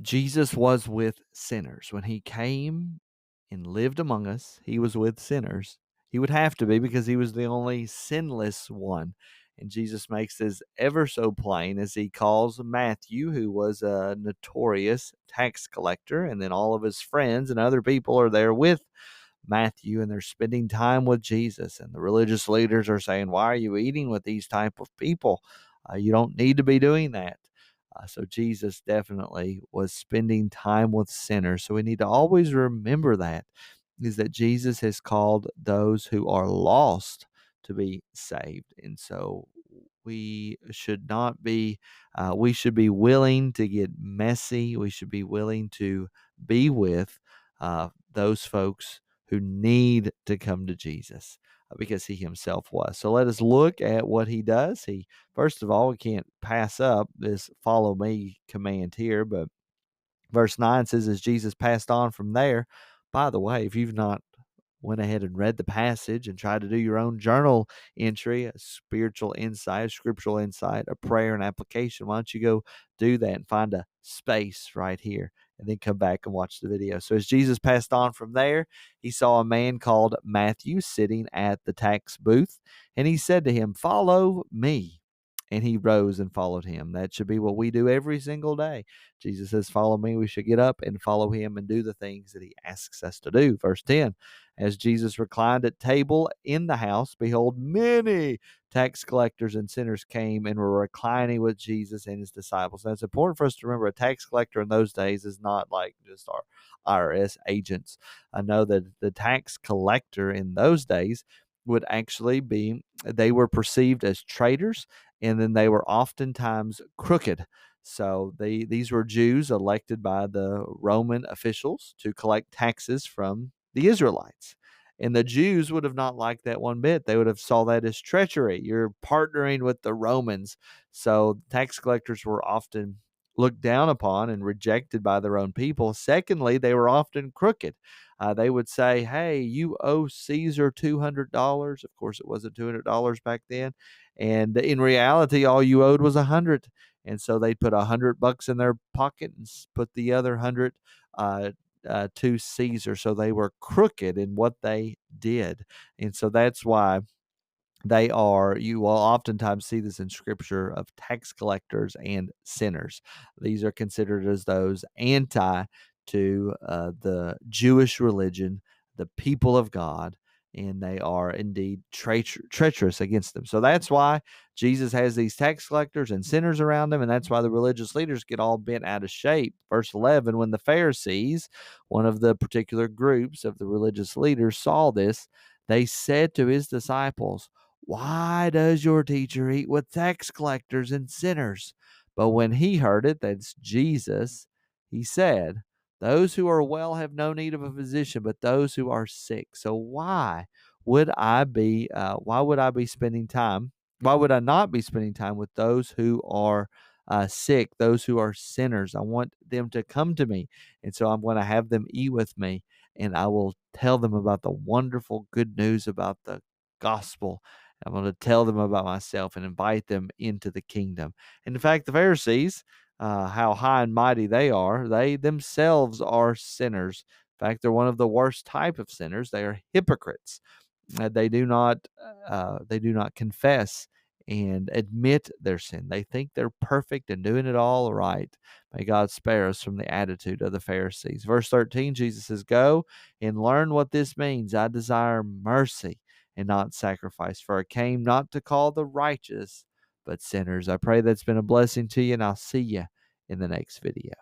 Jesus was with sinners. When he came and lived among us, he was with sinners. He would have to be because he was the only sinless one. And Jesus makes this ever so plain as he calls Matthew, who was a notorious tax collector, and then all of his friends and other people are there with Matthew, and they're spending time with Jesus. And the religious leaders are saying, "Why are you eating with these type of people? You don't need to be doing that." So Jesus definitely was spending time with sinners. So we need to always remember that is that Jesus has called those who are lost to be saved. And so we should not be, we should be willing to get messy. We should be willing to be with those folks who need to come to Jesus because he himself was. So let us look at what he does. First of all, we can't pass up this follow me command here, but verse 9 says, as Jesus passed on from there, by the way, if you've not went ahead and read the passage and tried to do your own journal entry, a spiritual insight, a scriptural insight, a prayer and application, why don't you go do that and find a space right here and then come back and watch the video. So as Jesus passed on from there, he saw a man called Matthew sitting at the tax booth, and he said to him, "Follow me." And he rose and followed him. That should be what we do every single day. Jesus says, "Follow me." We should get up and follow him and do the things that he asks us to do. Verse 10, as Jesus reclined at table in the house, behold, many tax collectors and sinners came and were reclining with Jesus and his disciples. Now, it's important for us to remember a tax collector in those days is not like just our IRS agents. I know that the tax collector in those days would actually be, they were perceived as traitors, and then they were oftentimes crooked. So these were Jews elected by the Roman officials to collect taxes from the Israelites. And the Jews would have not liked that one bit. They would have saw that as treachery. You're partnering with the Romans. So tax collectors were often looked down upon and rejected by their own people. Secondly, they were often crooked. They would say, "Hey, you owe Caesar $200." Of course, it wasn't $200 back then, and in reality, all you owed was 100. And so they'd put $100 in their pocket and put the other 100 uh, to Caesar. So they were crooked in what they did, and so that's why they are, you will oftentimes see this in scripture, of tax collectors and sinners. These are considered as those anti to the Jewish religion, the people of God, and they are indeed treacherous against them. So that's why Jesus has these tax collectors and sinners around him, and that's why the religious leaders get all bent out of shape. Verse 11, when the Pharisees, one of the particular groups of the religious leaders, saw this, they said to his disciples, "Why does your teacher eat with tax collectors and sinners?" But when he heard it, that's Jesus, he said, "Those who are well have no need of a physician, but those who are sick." So why would I be spending time? Why would I not be spending time with those who are sick, those who are sinners? I want them to come to me. And so I'm going to have them eat with me, and I will tell them about the wonderful good news about the gospel. I'm going to tell them about myself and invite them into the kingdom. And in fact, the Pharisees, how high and mighty they themselves are sinners. In fact, they're one of the worst type of sinners. They are hypocrites. They do not confess and admit their sin. They think they're perfect and doing it all right. May God spare us from the attitude of the Pharisees. Verse 13, Jesus says, "Go and learn what this means. I desire mercy and not sacrifice, for I came not to call the righteous, but sinners." I pray that's been a blessing to you, and I'll see you in the next video.